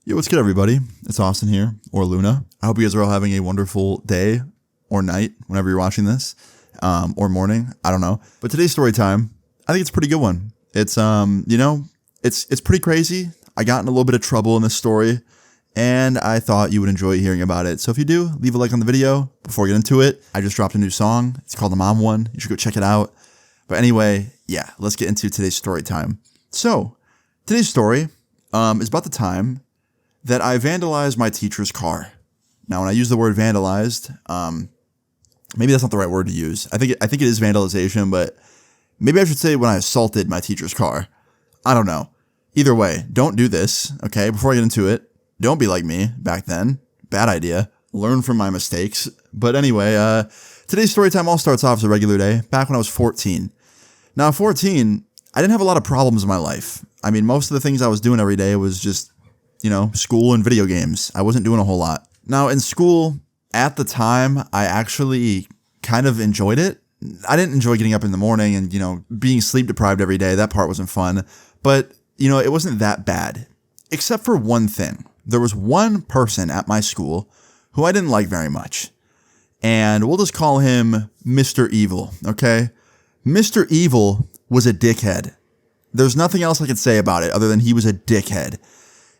Yo, what's good, everybody? It's Austin here, or Luna. I hope you guys are all having a wonderful day or night whenever you're watching this, or morning. I don't know. But today's story time, I think it's a pretty good one. It's it's pretty crazy. I got in a little bit of trouble in this story, and I thought you would enjoy hearing about it. So if you do, leave a like on the video. Before we get into it, I just dropped a new song. It's called The Mom One. You should go check it out. But anyway, yeah, let's get into today's story time. So today's story is about the time that I vandalized my teacher's car. Now, when I use the word vandalized, maybe that's not the right word to use. I think it is vandalization, but maybe I should say when I assaulted my teacher's car. I don't know. Either way, don't do this, okay? Before I get into it, don't be like me back then. Bad idea. Learn from my mistakes. But anyway, today's story time all starts off as a regular day, back when I was 14. Now, at 14, I didn't have a lot of problems in my life. I mean, most of the things I was doing every day was just, school and video games. I wasn't doing a whole lot. Now, in school, at the time, I actually kind of enjoyed it. I didn't enjoy getting up in the morning and, being sleep deprived every day. That part wasn't fun. But, it wasn't that bad. Except for one thing. There was one person at my school who I didn't like very much. And we'll just call him Mr. Evil, okay? Mr. Evil was a dickhead. There's nothing else I could say about it other than he was a dickhead.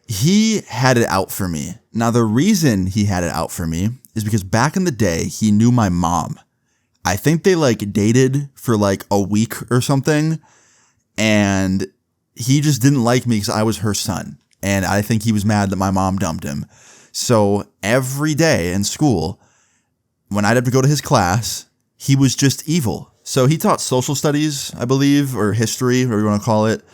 He had it out for me. Now, the reason he had it out for me is because back in the day, he knew my mom. I think they dated for a week or something. And he just didn't like me because I was her son. And I think he was mad that my mom dumped him. So every day in school, when I'd have to go to his class, he was just evil. So he taught social studies, I believe, or history, whatever you want to call it.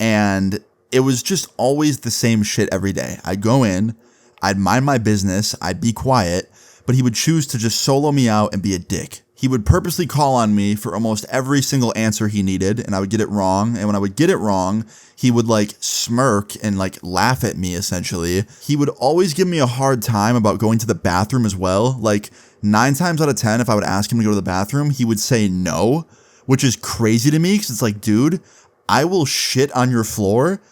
And it was just always the same shit every day. I'd go in, I'd mind my business, I'd be quiet, but he would choose to just solo me out and be a dick. He would purposely call on me for almost every single answer he needed, and I would get it wrong. And when I would get it wrong, he would smirk and laugh at me, essentially. He would always give me a hard time about going to the bathroom as well. 9 times out of 10, if I would ask him to go to the bathroom, he would say no, which is crazy to me because it's dude, I will shit on your floor.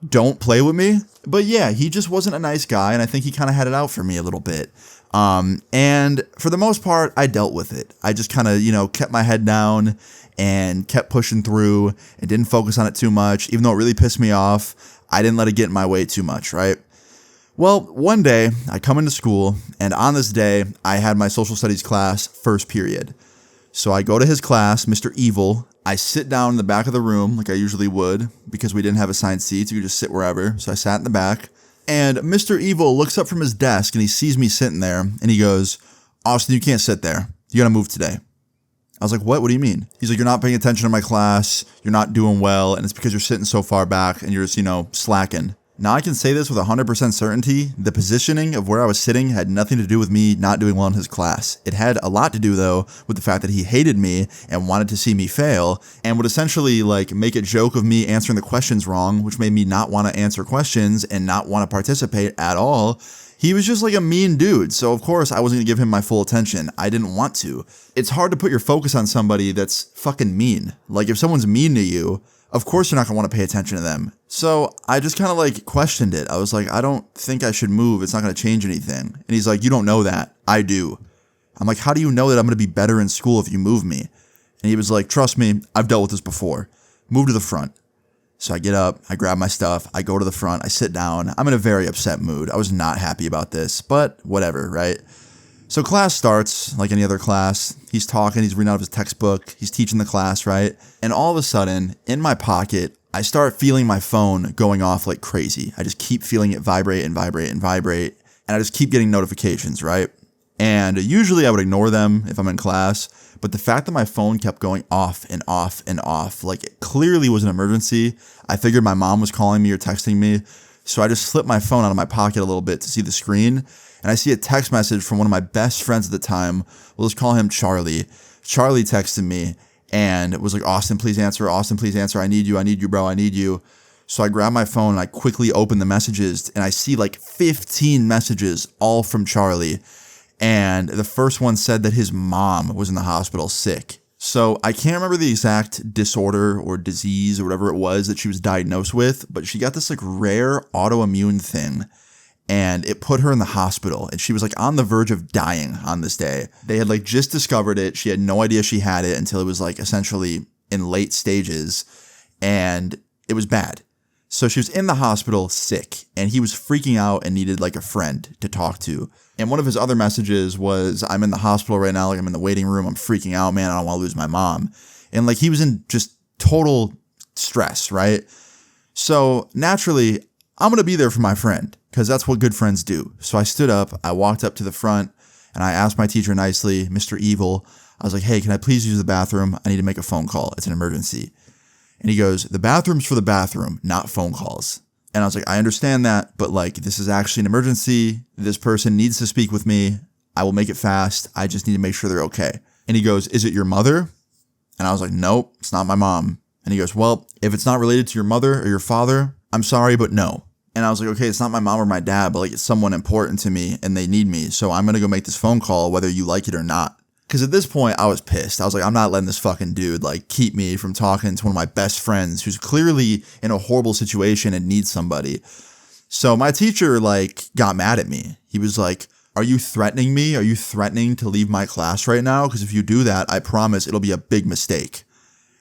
Don't play with me. But yeah, he just wasn't a nice guy, and I think he kind of had it out for me a little bit. And for the most part, I dealt with it. I just kind of, kept my head down and kept pushing through and didn't focus on it too much. Even though it really pissed me off, I didn't let it get in my way too much, right? Well, one day I come into school, and on this day, I had my social studies class first period. So I go to his class, Mr. Evil. I sit down in the back of the room like I usually would because we didn't have assigned seats. You could just sit wherever. So I sat in the back. And Mr. Evil looks up from his desk and he sees me sitting there and he goes, "Austin, you can't sit there. You got to move today." I was like, "What? What do you mean?" He's like, "You're not paying attention to my class. You're not doing well. And it's because you're sitting so far back and you're just, slacking." Now, I can say this with 100% certainty. The positioning of where I was sitting had nothing to do with me not doing well in his class. It had a lot to do, though, with the fact that he hated me and wanted to see me fail and would essentially make a joke of me answering the questions wrong, which made me not want to answer questions and not want to participate at all. He was just a mean dude. So, of course, I wasn't going to give him my full attention. I didn't want to. It's hard to put your focus on somebody that's fucking mean. If someone's mean to you, of course you're not going to want to pay attention to them. So I just kind of questioned it. I was like, I don't think I should move. It's not going to change anything. And he's like, "You don't know that. I do." I'm like, "How do you know that I'm going to be better in school if you move me?" And he was like, "Trust me, I've dealt with this before. Move to the front." So I get up, I grab my stuff, I go to the front, I sit down. I'm in a very upset mood. I was not happy about this, but whatever, right? So class starts like any other class. He's talking, he's reading out of his textbook, he's teaching the class, right? And all of a sudden, in my pocket, I start feeling my phone going off like crazy. I just keep feeling it vibrate and vibrate and vibrate. And I just keep getting notifications, right? And usually I would ignore them if I'm in class. But the fact that my phone kept going off and off and off, it clearly was an emergency. I figured my mom was calling me or texting me. So I just slipped my phone out of my pocket a little bit to see the screen. And I see a text message from one of my best friends at the time. We'll just call him Charlie. Charlie texted me and it was like, "Austin, please answer. Austin, please answer. I need you, bro. I need you." So I grab my phone and I quickly open the messages and I see 15 messages, all from Charlie. And the first one said that his mom was in the hospital sick. So I can't remember the exact disorder or disease or whatever it was that she was diagnosed with, but she got this like rare autoimmune thing and it put her in the hospital and she was like on the verge of dying on this day. They had like just discovered it. She had no idea she had it until it was like essentially in late stages and it was bad. So she was in the hospital sick and he was freaking out and needed like a friend to talk to. And one of his other messages was, I'm in the hospital right now. Like I'm in the waiting room. I'm freaking out, man. I don't want to lose my mom. And like he was in just total stress, right? So naturally, I'm going to be there for my friend because that's what good friends do. So I stood up, I walked up to the front and I asked my teacher nicely, Mr. Evil, I was like, hey, can I please use the bathroom? I need to make a phone call. It's an emergency. And he goes, the bathroom's for the bathroom, not phone calls. And I was like, I understand that, but like, this is actually an emergency. This person needs to speak with me. I will make it fast. I just need to make sure they're okay. And he goes, is it your mother? And I was like, nope, it's not my mom. And he goes, well, if it's not related to your mother or your father, I'm sorry, but no. And I was like, okay, it's not my mom or my dad, but like it's someone important to me and they need me. So I'm going to go make this phone call, whether you like it or not. Because at this point, I was pissed. I was like, I'm not letting this fucking dude like keep me from talking to one of my best friends who's clearly in a horrible situation and needs somebody. So my teacher like got mad at me. He was like, are you threatening me? Are you threatening to leave my class right now? Because if you do that, I promise it'll be a big mistake.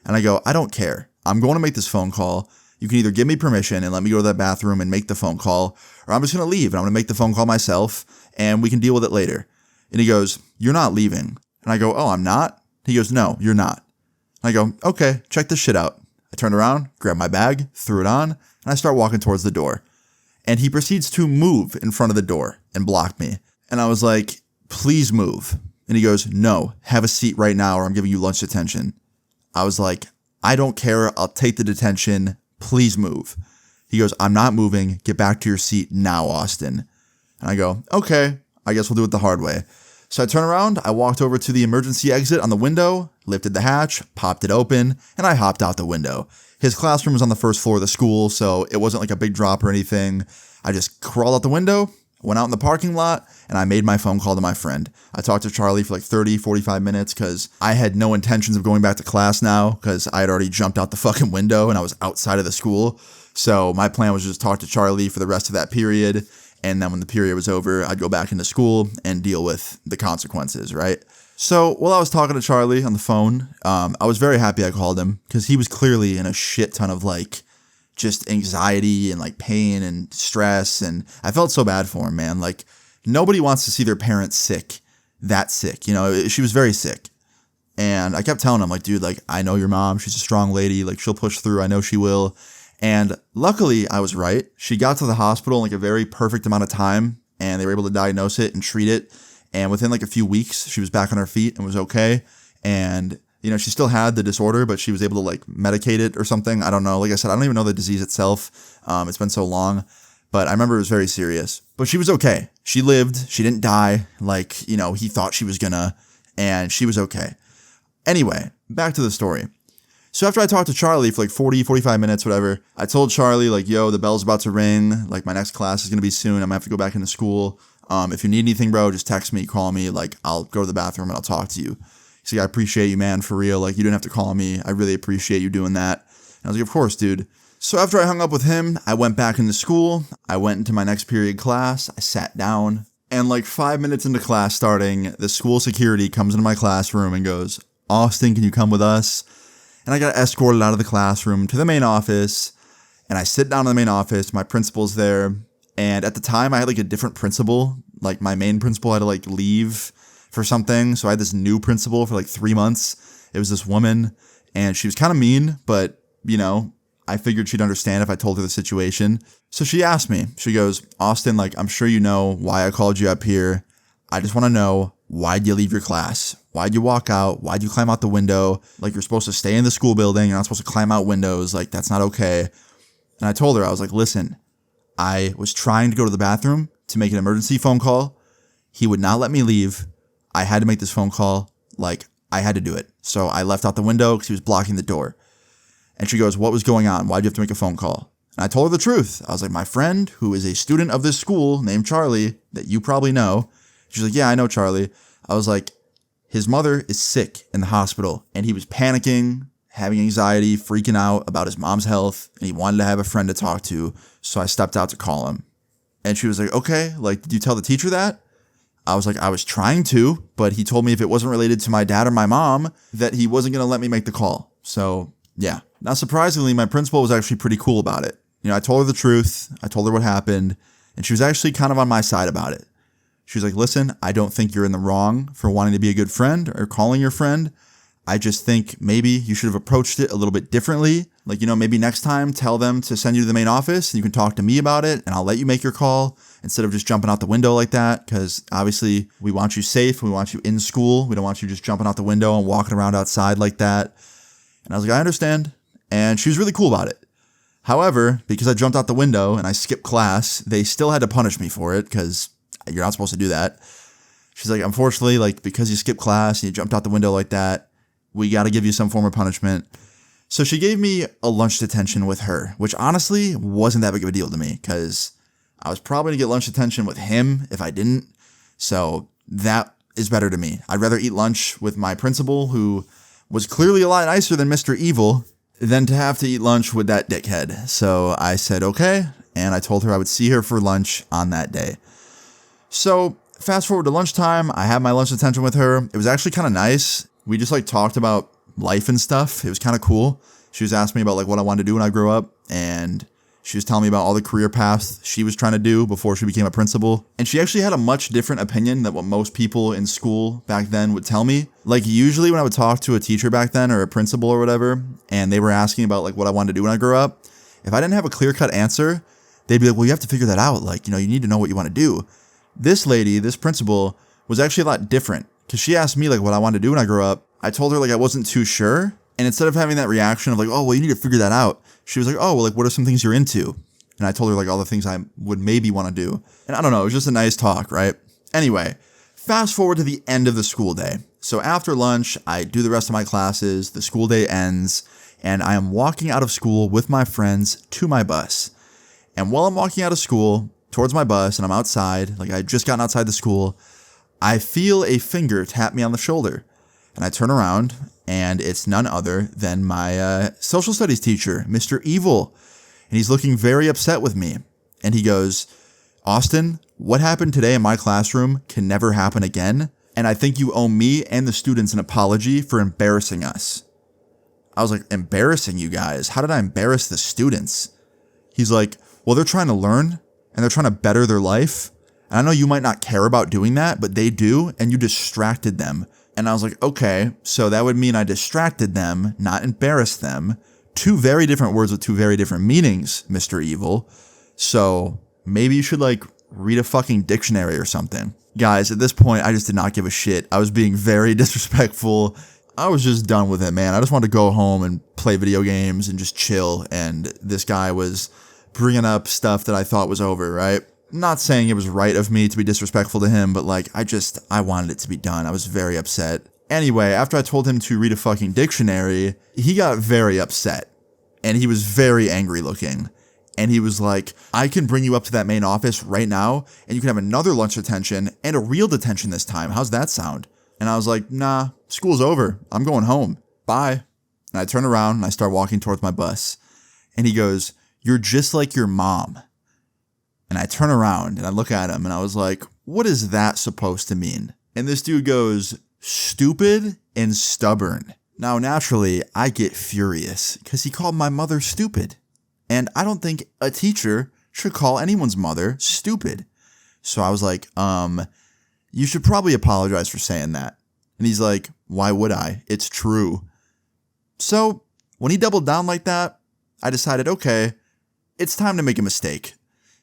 And I go, I don't care. I'm going to make this phone call. You can either give me permission and let me go to that bathroom and make the phone call, or I'm just going to leave and I'm going to make the phone call myself and we can deal with it later. And he goes, you're not leaving. And I go, oh, I'm not? He goes, no, you're not. And I go, okay, check this shit out. I turned around, grabbed my bag, threw it on, and I start walking towards the door. And he proceeds to move in front of the door and block me. And I was like, please move. And he goes, no, have a seat right now or I'm giving you lunch detention. I was like, I don't care. I'll take the detention. Please move. He goes, I'm not moving. Get back to your seat now, Austin. And I go, okay, I guess we'll do it the hard way. So I turned around, I walked over to the emergency exit on the window, lifted the hatch, popped it open, and I hopped out the window. His classroom was on the first floor of the school, so it wasn't like a big drop or anything. I just crawled out the window, went out in the parking lot, and I made my phone call to my friend. I talked to Charlie for like 30, 45 minutes because I had no intentions of going back to class now because I had already jumped out the fucking window and I was outside of the school. So my plan was just talk to Charlie for the rest of that period. And then when the period was over, I'd go back into school and deal with the consequences, right? So while I was talking to Charlie on the phone, I was very happy I called him because he was clearly in a shit ton of like just anxiety and like pain and stress. And I felt so bad for him, man. Like nobody wants to see their parents sick, that sick. You know, she was very sick. And I kept telling him like, dude, like I know your mom. She's a strong lady. Like she'll push through. I know she will. And luckily, I was right. She got to the hospital in like a very perfect amount of time, and they were able to diagnose it and treat it. And within like a few weeks, she was back on her feet and was okay. And, you know, she still had the disorder, but she was able to like medicate it or something. I don't know. Like I said, I don't even know the disease itself. It's been so long, but I remember it was very serious. But she was okay. She lived. She didn't die like, you know, he thought she was gonna, and she was okay. Anyway, back to the story. So after I talked to Charlie for like 40, 45 minutes, whatever, I told Charlie like, yo, the bell's about to ring. Like my next class is going to be soon. I'm going to have to go back into school. If you need anything, bro, just text me, call me. Like I'll go to the bathroom and I'll talk to you. He's like, I appreciate you, man, for real. Like you didn't have to call me. I really appreciate you doing that. And I was like, of course, dude. So after I hung up with him, I went back into school. I went into my next period class. I sat down and like 5 minutes into class starting, the school security comes into my classroom and goes, Austin, can you come with us? And I got escorted out of the classroom to the main office, and I sit down in the main office. My principal's there, and at the time, I had like a different principal. Like my main principal had to like leave for something, so I had this new principal for like 3 months. It was this woman, and she was kind of mean, but you know, I figured she'd understand if I told her the situation. So she asked me. She goes, Austin, like I'm sure you know why I called you up here. I just want to know, why'd you leave your class? Why'd you walk out? Why'd you climb out the window? Like you're supposed to stay in the school building. You're not supposed to climb out windows. Like that's not okay. And I told her, I was like, listen, I was trying to go to the bathroom to make an emergency phone call. He would not let me leave. I had to make this phone call. Like I had to do it. So I left out the window because he was blocking the door. And she goes, what was going on? Why'd you have to make a phone call? And I told her the truth. I was like, my friend who is a student of this school named Charlie that you probably know. She's like, yeah, I know Charlie. I was like, his mother is sick in the hospital, and he was panicking, having anxiety, freaking out about his mom's health, and he wanted to have a friend to talk to, so I stepped out to call him. And she was like, okay, like, did you tell the teacher that? I was like, I was trying to, but he told me if it wasn't related to my dad or my mom, that he wasn't going to let me make the call. So, yeah. Now, surprisingly, my principal was actually pretty cool about it. I told her the truth. I told her what happened, and she was actually kind of on my side about it. She was like, listen, I don't think you're in the wrong for wanting to be a good friend or calling your friend. I just think maybe you should have approached it a little bit differently. Like, maybe next time tell them to send you to the main office and you can talk to me about it and I'll let you make your call instead of just jumping out the window like that. Because obviously we want you safe. We want you in school. We don't want you just jumping out the window and walking around outside like that. And I was like, I understand. And she was really cool about it. However, because I jumped out the window and I skipped class, they still had to punish me for it because you're not supposed to do that. She's like, unfortunately, like, because you skipped class and you jumped out the window like that, we got to give you some form of punishment. So she gave me a lunch detention with her, which honestly wasn't that big of a deal to me because I was probably going to get lunch detention with him if I didn't. So that is better to me. I'd rather eat lunch with my principal, who was clearly a lot nicer than Mr. Evil, than to have to eat lunch with that dickhead. So I said, okay. And I told her I would see her for lunch on that day. So fast forward to lunchtime, I had my lunch detention with her. It was actually kind of nice. We just like talked about life and stuff. It was kind of cool. She was asking me about like what I wanted to do when I grew up, and she was telling me about all the career paths she was trying to do before she became a principal. And she actually had a much different opinion than what most people in school back then would tell me. Like usually when I would talk to a teacher back then or a principal or whatever, and they were asking about like what I wanted to do when I grew up, if I didn't have a clear-cut answer, they'd be like, well, you have to figure that out. Like, you need to know what you want to do. This lady, this principal, was actually a lot different because she asked me like what I wanted to do when I grew up. I told her like I wasn't too sure. And instead of having that reaction of like, oh, well, you need to figure that out, she was like, oh, well, like, what are some things you're into? And I told her like all the things I would maybe want to do. And I don't know, it was just a nice talk, right? Anyway, fast forward to the end of the school day. So after lunch, I do the rest of my classes, the school day ends, and I am walking out of school with my friends to my bus. And while I'm walking out of school towards my bus and I'm outside, like I had just gotten outside the school, I feel a finger tap me on the shoulder. And I turn around, and it's none other than my social studies teacher, Mr. Evil. And he's looking very upset with me. And he goes, Austin, what happened today in my classroom can never happen again. And I think you owe me and the students an apology for embarrassing us. I was like, embarrassing you guys? How did I embarrass the students? He's like, well, they're trying to learn, and they're trying to better their life. And I know you might not care about doing that, but they do, and you distracted them. And I was like, okay, so that would mean I distracted them, not embarrassed them. Two very different words with two very different meanings, Mr. Evil. So maybe you should like read a fucking dictionary or something. Guys, at this point, I just did not give a shit. I was being very disrespectful. I was just done with it, man. I just wanted to go home and play video games and just chill. And this guy was bringing up stuff that I thought was over, right? Not saying it was right of me to be disrespectful to him, but like, I wanted it to be done. I was very upset. Anyway, after I told him to read a fucking dictionary, he got very upset and he was very angry looking. And he was like, I can bring you up to that main office right now and you can have another lunch detention and a real detention this time. How's that sound? And I was like, nah, school's over. I'm going home. Bye. And I turn around and I start walking towards my bus. And he goes, you're just like your mom. And I turn around and I look at him and I was like, what is that supposed to mean? And this dude goes, stupid and stubborn. Now, naturally, I get furious because he called my mother stupid. And I don't think a teacher should call anyone's mother stupid. So I was like, you should probably apologize for saying that. And he's like, why would I? It's true. So when he doubled down like that, I decided, okay, it's time to make a mistake.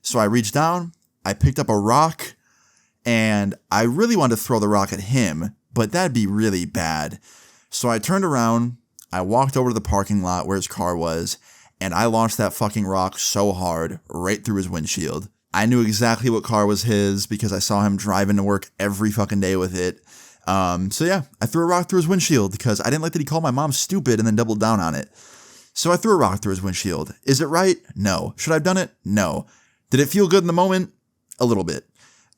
So I reached down, I picked up a rock, and I really wanted to throw the rock at him, but that'd be really bad. So I turned around, I walked over to the parking lot where his car was, and I launched that fucking rock so hard, right through his windshield. I knew exactly what car was his because I saw him driving to work every fucking day with it. So yeah, I threw a rock through his windshield because I didn't like that he called my mom stupid and then doubled down on it. So I threw a rock through his windshield. Is it right? No. Should I have done it? No. Did it feel good in the moment? A little bit.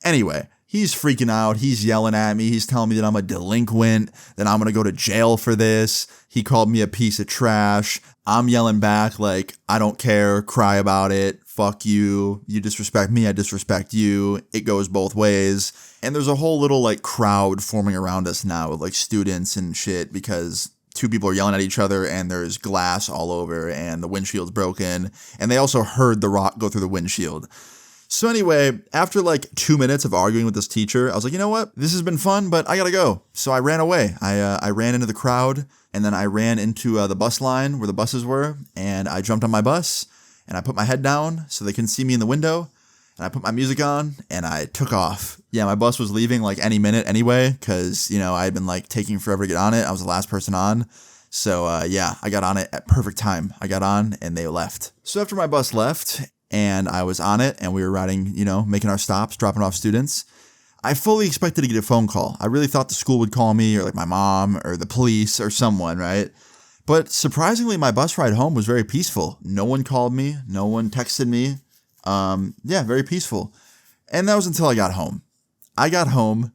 Anyway, He's freaking out. He's yelling at me. He's telling me that I'm a delinquent, that I'm going to go to jail for this. He called me a piece of trash. I'm yelling back like, I don't care. Cry about it. Fuck you. You disrespect me. I disrespect you. It goes both ways. And there's a whole little like crowd forming around us now with like students and shit because two people are yelling at each other and there's glass all over and the windshield's broken. And they also heard the rock go through the windshield. So anyway, after like 2 minutes of arguing with this teacher, I was like, you know what? This has been fun, but I gotta go. So I ran away. I ran into the crowd, and then I ran into the bus line where the buses were, and I jumped on my bus, and I put my head down so they couldn't see me in the window, and I put my music on, and I took off. Yeah, my bus was leaving like any minute anyway, because, I had been like taking forever to get on it. I was the last person on. So yeah, I got on it at perfect time. I got on, and they left. So after my bus left, and I was on it, and we were riding, making our stops, dropping off students, I fully expected to get a phone call. I really thought the school would call me, or like my mom, or the police, or someone, right? But surprisingly, my bus ride home was very peaceful. No one called me. No one texted me. Yeah, very peaceful. And that was until I got home. I got home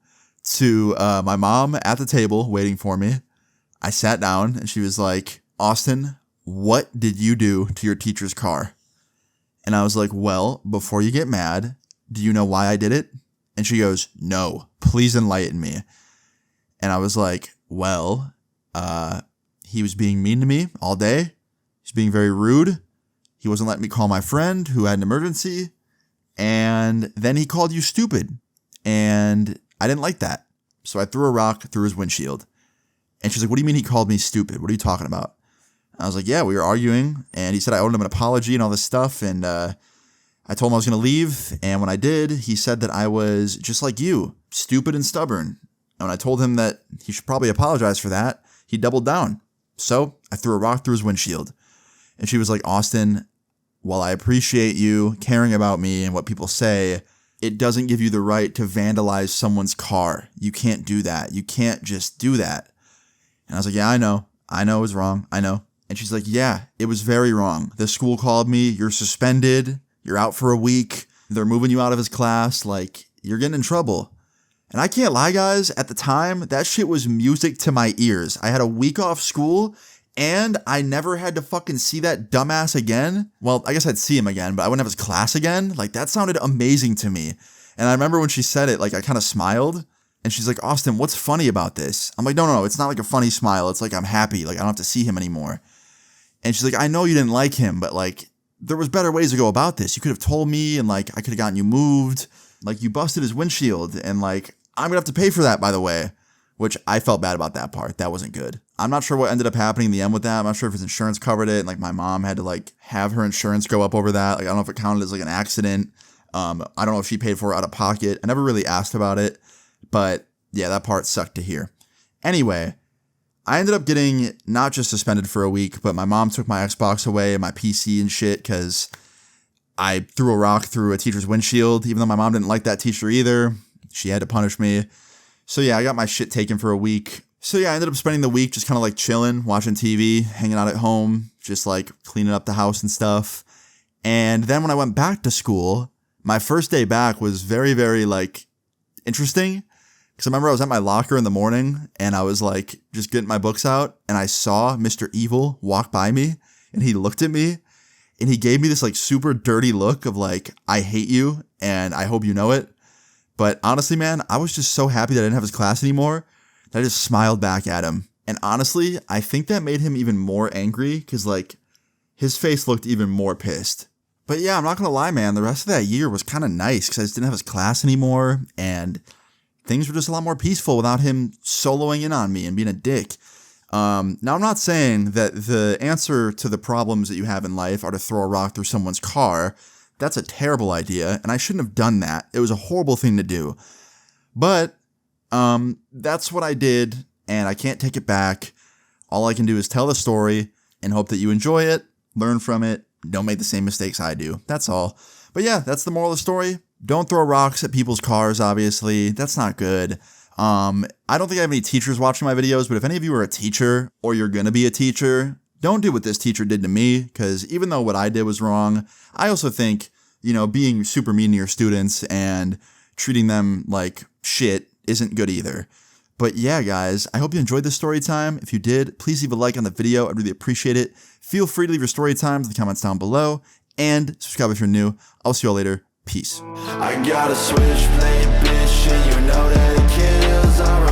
to my mom at the table waiting for me. I sat down, and she was like, Austin, what did you do to your teacher's car? And I was like, well, before you get mad, do you know why I did it? And she goes, no, please enlighten me. And I was like, well, he was being mean to me all day. He's being very rude. He wasn't letting me call my friend who had an emergency. And then he called you stupid. And I didn't like that. So I threw a rock through his windshield. And she's like, what do you mean he called me stupid? What are you talking about? I was like, yeah, we were arguing, and he said I owed him an apology and all this stuff, and I told him I was going to leave, and when I did, he said that I was just like you, stupid and stubborn. And when I told him that he should probably apologize for that, he doubled down. So I threw a rock through his windshield. And she was like, Austin, while I appreciate you caring about me and what people say, it doesn't give you the right to vandalize someone's car. You can't do that. You can't just do that. And I was like, yeah, I know. I know it was wrong. I know. And she's like, yeah, it was very wrong. The school called me. You're suspended. You're out for a week. They're moving you out of his class. Like, you're getting in trouble. And I can't lie, guys. At the time, that shit was music to my ears. I had a week off school, and I never had to fucking see that dumbass again. Well, I guess I'd see him again, but I wouldn't have his class again. Like, that sounded amazing to me. And I remember when she said it, like, I kind of smiled. And she's like, Austin, what's funny about this? I'm like, no, it's not like a funny smile. It's like I'm happy. Like, I don't have to see him anymore. And she's like, I know you didn't like him, but like, there was better ways to go about this. You could have told me, and like, I could have gotten you moved. Like, you busted his windshield, and like, I'm gonna have to pay for that, by the way. Which I felt bad about that part. That wasn't good. I'm not sure what ended up happening in the end with that. I'm not sure if his insurance covered it, and like, my mom had to like have her insurance go up over that. Like, I don't know if it counted as like an accident. I don't know if she paid for it out of pocket. I never really asked about it, but yeah, that part sucked to hear. Anyway, I ended up getting not just suspended for a week, but my mom took my Xbox away and my PC and shit because I threw a rock through a teacher's windshield, even though my mom didn't like that teacher either. She had to punish me. So yeah, I got my shit taken for a week. So yeah, I ended up spending the week just kind of like chilling, watching TV, hanging out at home, just like cleaning up the house and stuff. And then when I went back to school, my first day back was very, very like interesting. Because I remember I was at my locker in the morning and I was like just getting my books out and I saw Mr. Evil walk by me and he looked at me and he gave me this like super dirty look of like, I hate you and I hope you know it. But honestly, man, I was just so happy that I didn't have his class anymore that I just smiled back at him. And honestly, I think that made him even more angry because like his face looked even more pissed. But yeah, I'm not going to lie, man. The rest of that year was kind of nice because I just didn't have his class anymore and things were just a lot more peaceful without him soloing in on me and being a dick. Now, I'm not saying that the answer to the problems that you have in life are to throw a rock through someone's car. That's a terrible idea, and I shouldn't have done that. It was a horrible thing to do. But that's what I did, and I can't take it back. All I can do is tell the story and hope that you enjoy it, learn from it, don't make the same mistakes I do. That's all. But yeah, that's the moral of the story. Don't throw rocks at people's cars, obviously. That's not good. I don't think I have any teachers watching my videos, but if any of you are a teacher or you're going to be a teacher, don't do what this teacher did to me, because even though what I did was wrong, I also think, being super mean to your students and treating them like shit isn't good either. But yeah, guys, I hope you enjoyed this story time. If you did, please leave a like on the video. I'd really appreciate it. Feel free to leave your story times in the comments down below, and subscribe if you're new. I'll see you all later. Peace. I got a switchblade bitch and you know that it kills.